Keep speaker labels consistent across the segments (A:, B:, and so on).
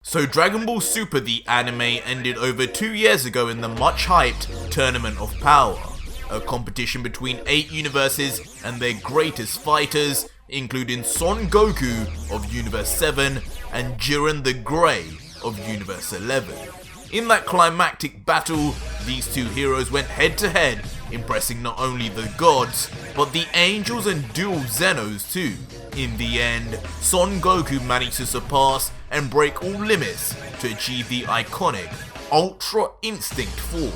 A: So Dragon Ball Super the anime ended over 2 years ago in the much hyped Tournament of Power, a competition between 8 universes and their greatest fighters, including Son Goku of Universe 7 and Jiren the Grey of Universe 11. In that climactic battle, these two heroes went head to head, impressing not only the gods, but the angels and dual Zenos too. In the end, Son Goku managed to surpass and break all limits to achieve the iconic Ultra Instinct form.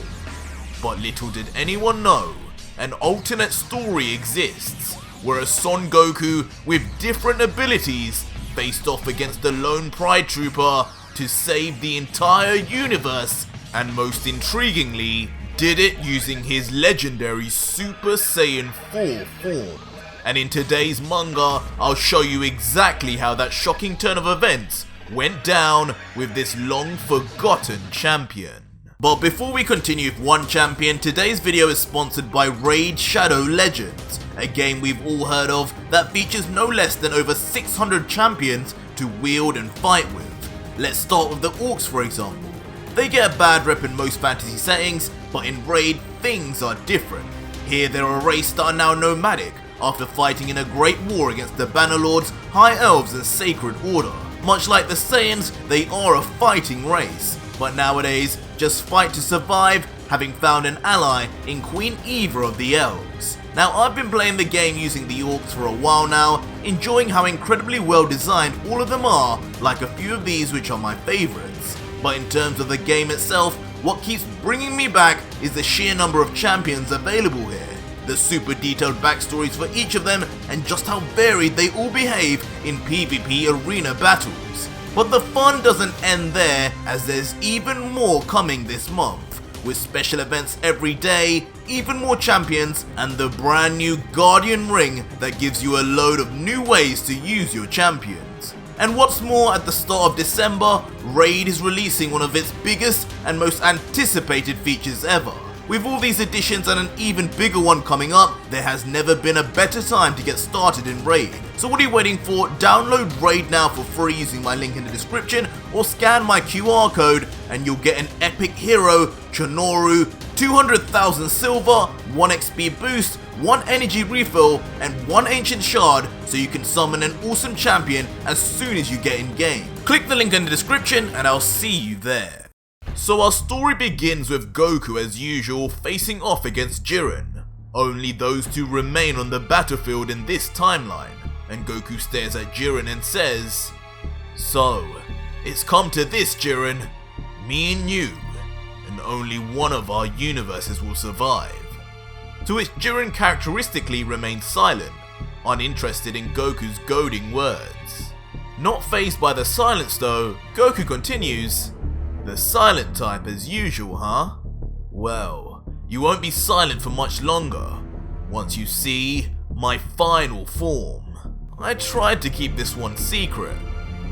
A: But little did anyone know, an alternate story exists, where a Son Goku with different abilities faced off against the lone Pride Trooper to save the entire universe, and most intriguingly, did it using his legendary Super Saiyan 4 form. And in today's manga, I'll show you exactly how that shocking turn of events went down with this long forgotten champion. But before we continue with One Champion, today's video is sponsored by Raid Shadow Legends, a game we've all heard of that features no less than over 600 champions to wield and fight with. Let's start with the Orcs for example. They get a bad rep in most fantasy settings, but in Raid things are different. Here they're a race that are now nomadic, after fighting in a great war against the Bannerlords, High Elves and Sacred Order. Much like the Saiyans, they are a fighting race, but nowadays just fight to survive, having found an ally in Queen Eva of the Elves. Now I've been playing the game using the Orcs for a while now, enjoying how incredibly well designed all of them are, like a few of these which are my favourites. But in terms of the game itself, what keeps bringing me back is the sheer number of champions available here, the super detailed backstories for each of them, and just how varied they all behave in PvP arena battles. But the fun doesn't end there, as there's even more coming this month, with special events every day, even more champions, and the brand new Guardian Ring that gives you a load of new ways to use your champions. And what's more, at the start of December, Raid is releasing one of its biggest and most anticipated features ever. With all these additions and an even bigger one coming up, there has never been a better time to get started in Raid. So what are you waiting for? Download Raid now for free using my link in the description, or scan my QR code and you'll get an epic hero, Chonoru, 200,000 silver, 1 XP boost, 1 energy refill, and 1 ancient shard, so you can summon an awesome champion as soon as you get in game. Click the link in the description and I'll see you there. So our story begins with Goku as usual facing off against Jiren. Only those two remain on the battlefield in this timeline, and Goku stares at Jiren and says, "So, it's come to this, Jiren. Me and you, and only one of our universes will survive." To which Jiren characteristically remains silent, uninterested in Goku's goading words. Not fazed by the silence though, Goku continues, "The silent type as usual, huh? Well, you won't be silent for much longer, once you see my final form. I tried to keep this one secret,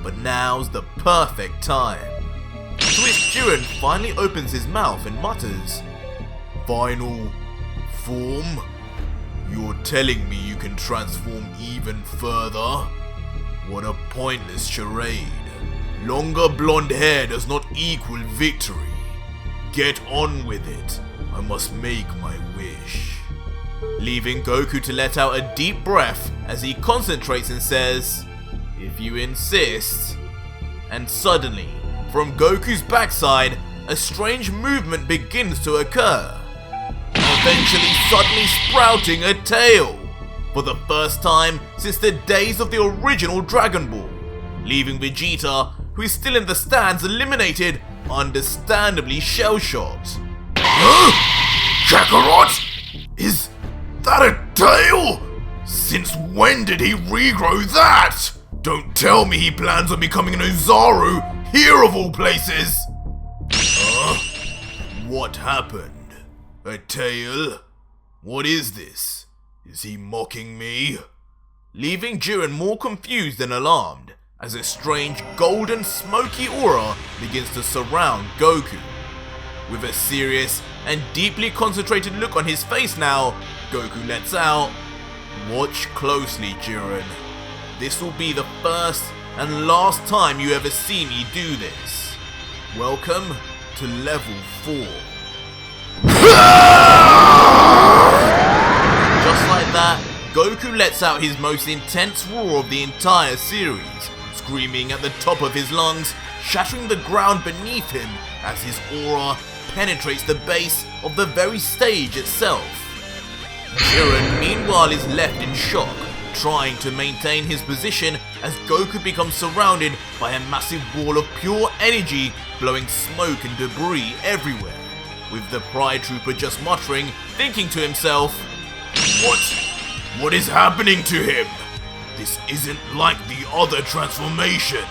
A: but now's the perfect time." To which Jiren finally opens his mouth and mutters, "Final form? You're telling me you can transform even further? What a pointless charade. Longer blonde hair does not equal victory. Get on with it. I must make my wish." Leaving Goku to let out a deep breath as he concentrates and says, "If you insist." And suddenly, from Goku's backside, a strange movement begins to occur, eventually suddenly sprouting a tail, for the first time since the days of the original Dragon Ball, leaving Vegeta, who is still in the stands, eliminated, understandably shell-shocked. "Huh? Kakarot? Is that a tail? Since when did he regrow that? Don't tell me he plans on becoming an Ozaru, here of all places!" What happened? A tail? What is this? Is he mocking me? Leaving Jiren more confused than alarmed, as a strange golden smoky aura begins to surround Goku. With a serious and deeply concentrated look on his face now, Goku lets out, "Watch closely, Jiren. This will be the first and last time you ever see me do this. Welcome to level 4. Just like that, Goku lets out his most intense roar of the entire series, screaming at the top of his lungs, shattering the ground beneath him as his aura penetrates the base of the very stage itself. Jiren, meanwhile, is left in shock, trying to maintain his position as Goku becomes surrounded by a massive ball of pure energy blowing smoke and debris everywhere, with the Pride Trooper just muttering, thinking to himself, What is happening to him? This isn't like the other transformations.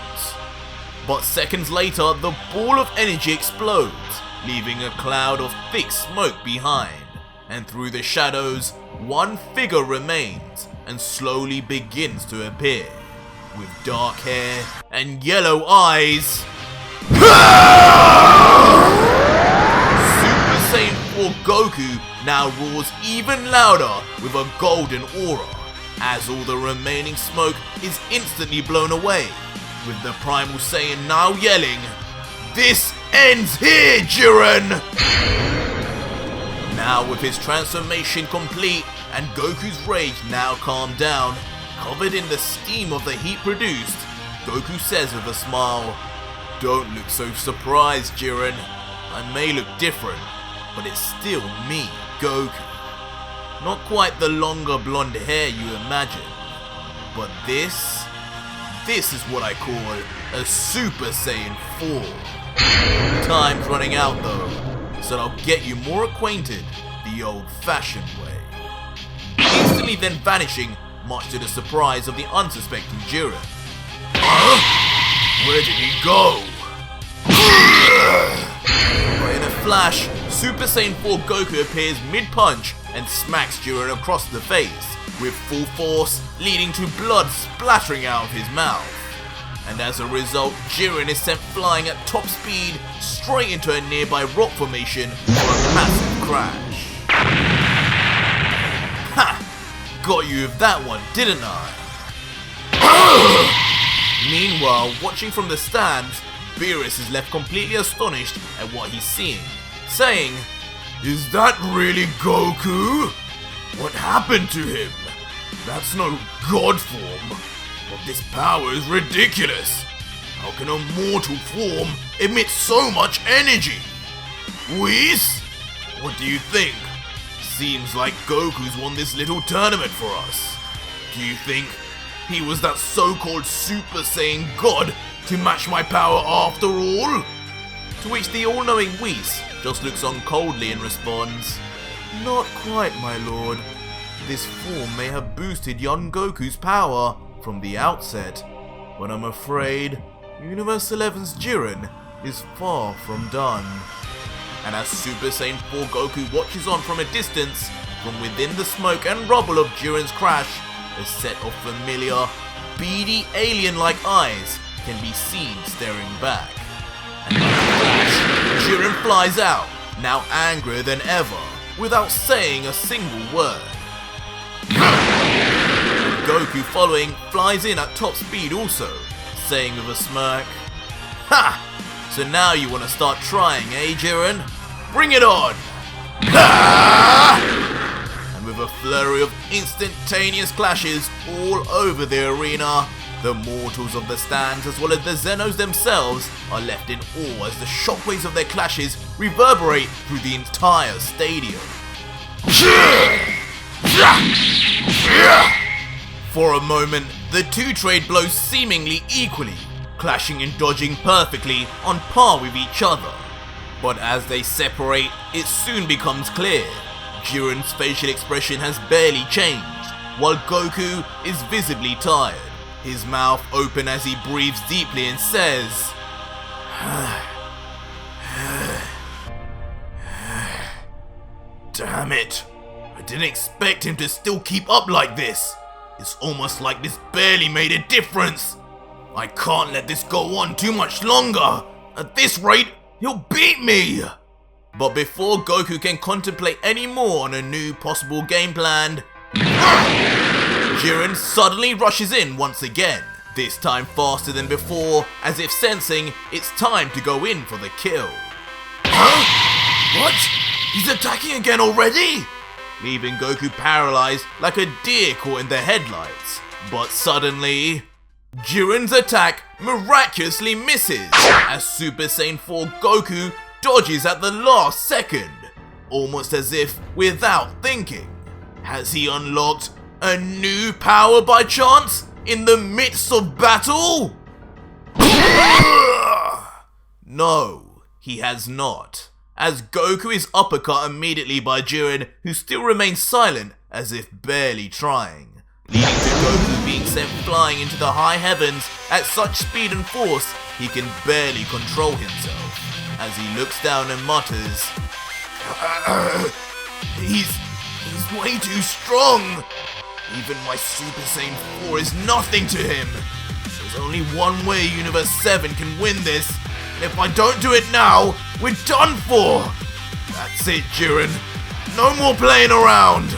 A: But seconds later, the ball of energy explodes, leaving a cloud of thick smoke behind, and through the shadows, one figure remains and slowly begins to appear, with dark hair and yellow eyes. Super Saiyan 4 Goku now roars even louder with a golden aura, as all the remaining smoke is instantly blown away, with the Primal Saiyan now yelling, "This ends here, Jiren!" Now with his transformation complete and Goku's rage now calmed down, covered in the steam of the heat produced, Goku says with a smile, "Don't look so surprised, Jiren. I may look different, but it's still me, Goku. Not quite the longer blonde hair you imagine, but this is what I call a Super Saiyan 4. Time's running out though, so I'll get you more acquainted the old-fashioned way." Instantly then vanishing, much to the surprise of the unsuspecting Jiren. Huh? Where did he go? But in a flash, Super Saiyan 4 Goku appears mid-punch and smacks Jiren across the face, with full force leading to blood splattering out of his mouth. And as a result, Jiren is sent flying at top speed straight into a nearby rock formation for a massive crash. Ha! Got you with that one, didn't I? Meanwhile, watching from the stands, Beerus is left completely astonished at what he's seeing, saying, "Is that really Goku? What happened to him? That's no god form. But this power is ridiculous. How can a mortal form emit so much energy? Whis? What do you think? Seems like Goku's won this little tournament for us. Do you think he was that so-called Super Saiyan God to match my power after all?" To which the all-knowing Whis just looks on coldly and responds, "Not quite, my lord. This form may have boosted young Goku's power from the outset, but I'm afraid Universe 11's Jiren is far from done." And as Super Saiyan 4 Goku watches on from a distance, from within the smoke and rubble of Jiren's crash, a set of familiar, beady alien-like eyes can be seen staring back. And like a flash, Jiren flies out, now angrier than ever, without saying a single word. And Goku following flies in at top speed also, saying with a smirk, "Ha! So now you want to start trying, eh, Jiren? Bring it on!" Ha! And with a flurry of instantaneous clashes all over the arena, the mortals of the stands as well as the Zenos themselves are left in awe as the shockwaves of their clashes reverberate through the entire stadium. For a moment, the two trade blows seemingly equally, clashing and dodging perfectly on par with each other. But as they separate, it soon becomes clear. Jiren's facial expression has barely changed, while Goku is visibly tired, his mouth open as he breathes deeply and says, "Damn it, I didn't expect him to still keep up like this. It's almost like this barely made a difference. I can't let this go on too much longer. At this rate, he'll beat me." But before Goku can contemplate any more on a new possible game plan, Jiren suddenly rushes in once again, this time faster than before, as if sensing it's time to go in for the kill. Huh? What? He's attacking again already? Leaving Goku paralyzed like a deer caught in the headlights. But suddenly, Jiren's attack miraculously misses as Super Saiyan 4 Goku dodges at the last second, almost as if without thinking. Has he unlocked a new power by chance in the midst of battle? No, he has not, as Goku is uppercut immediately by Jiren, who still remains silent as if barely trying, leading to Goku being sent flying into the high heavens at such speed and force he can barely control himself, as he looks down and mutters, He's way too strong! Even my Super Saiyan 4 is nothing to him! There's only one way Universe 7 can win this, and if I don't do it now, we're done for! That's it, Jiren. No more playing around!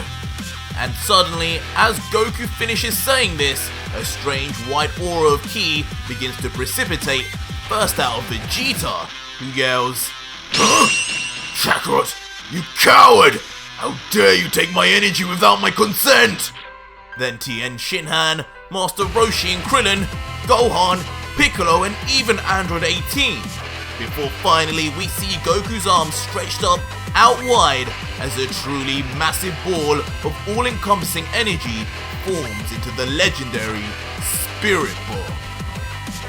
A: And suddenly, as Goku finishes saying this, a strange white aura of ki begins to precipitate, burst out of Vegeta, who yells, Huh? Kakarot, you coward! How dare you take my energy without my consent! Then Tien Shinhan, Master Roshi and Krillin, Gohan, Piccolo and even Android 18. Before finally we see Goku's arms stretched up out wide as a truly massive ball of all-encompassing energy forms into the legendary Spirit Bomb.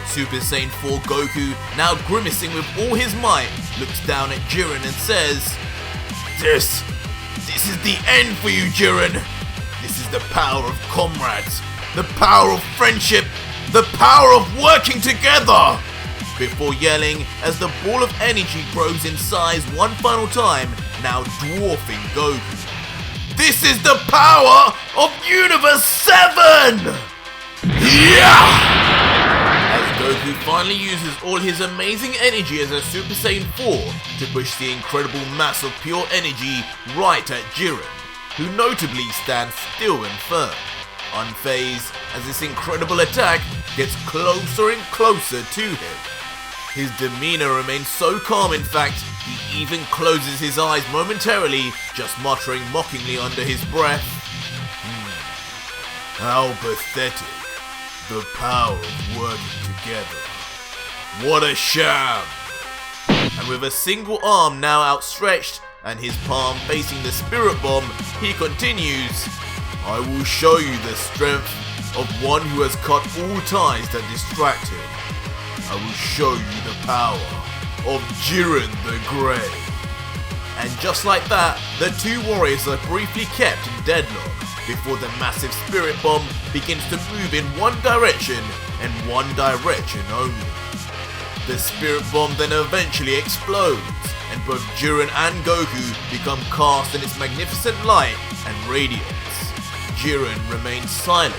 A: Super Saiyan 4 Goku, now grimacing with all his might, looks down at Jiren and says, This is the end for you, Jiren! This is the power of comrades, the power of friendship, the power of working together! Before yelling as the ball of energy grows in size one final time, now dwarfing Goku. This is the power of Universe 7! Yeah! As Goku finally uses all his amazing energy as a Super Saiyan 4 to push the incredible mass of pure energy right at Jiren, who notably stands still and firm, unfazed as this incredible attack gets closer and closer to him. His demeanor remains so calm, in fact, he even closes his eyes momentarily, just muttering mockingly under his breath, How pathetic, the power of working together. What a sham! And with a single arm now outstretched, and his palm facing the Spirit Bomb, he continues, I will show you the strength of one who has cut all ties that distract him. I will show you the power of Jiren the Grey. And just like that, the two warriors are briefly kept in deadlock before the massive Spirit Bomb begins to move in one direction and one direction only. The Spirit Bomb then eventually explodes, and both Jiren and Goku become cast in its magnificent light and radiance. Jiren remains silent,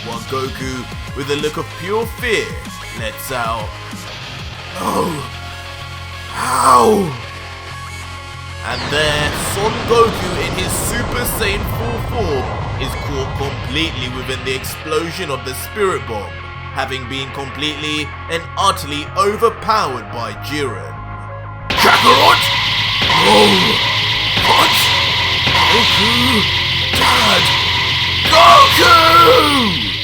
A: while Goku, with a look of pure fear, lets out, No! How? And there, Son Goku in his Super Saiyan 4 form is caught completely within the explosion of the Spirit Bomb, having been completely and utterly overpowered by Jiren. Kakarot! Oh! What? Goku! Dad! Goku!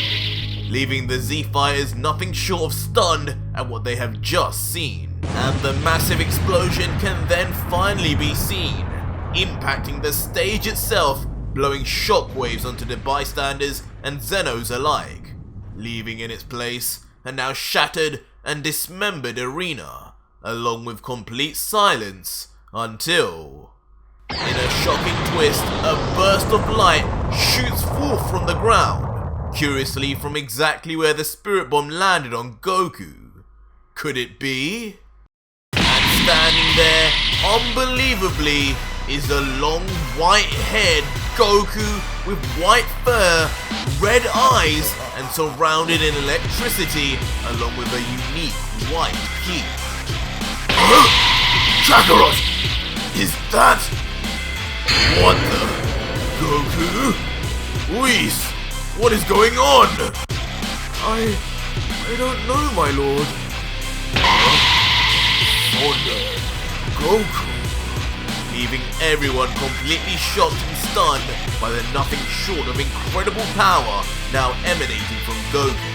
A: Leaving the Z-Fighters nothing short of stunned at what they have just seen. And the massive explosion can then finally be seen, impacting the stage itself, blowing shockwaves onto the bystanders and Zenos alike, leaving in its place a now shattered and dismembered arena, along with complete silence until, in a shocking twist, a burst of light shoots forth from the ground, curiously from exactly where the Spirit Bomb landed on Goku. Could it be? And standing there, unbelievably, is a long white-haired Goku with white fur, red eyes, and surrounded in electricity, along with a unique white key. Kakarot! Is that... What the... Goku? Whis! What is going on? I don't know, my lord. Thunder. Goku. Leaving everyone completely shocked and stunned by the nothing short of incredible power now emanating from Goku.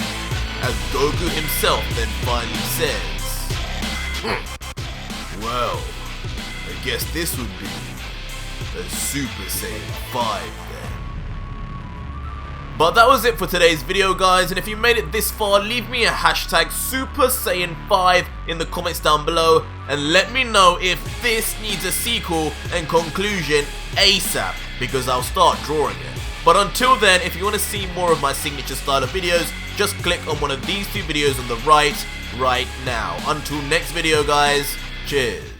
A: As Goku himself then finally says, well, I guess this would be a Super Saiyan 5 then. But that was it for today's video, guys, and if you made it this far, leave me a hashtag Super Saiyan 5 in the comments down below and let me know if this needs a sequel and conclusion ASAP, because I'll start drawing it. But until then, if you want to see more of my signature style of videos, just click on one of these two videos on the right now. Until next video, guys, cheers.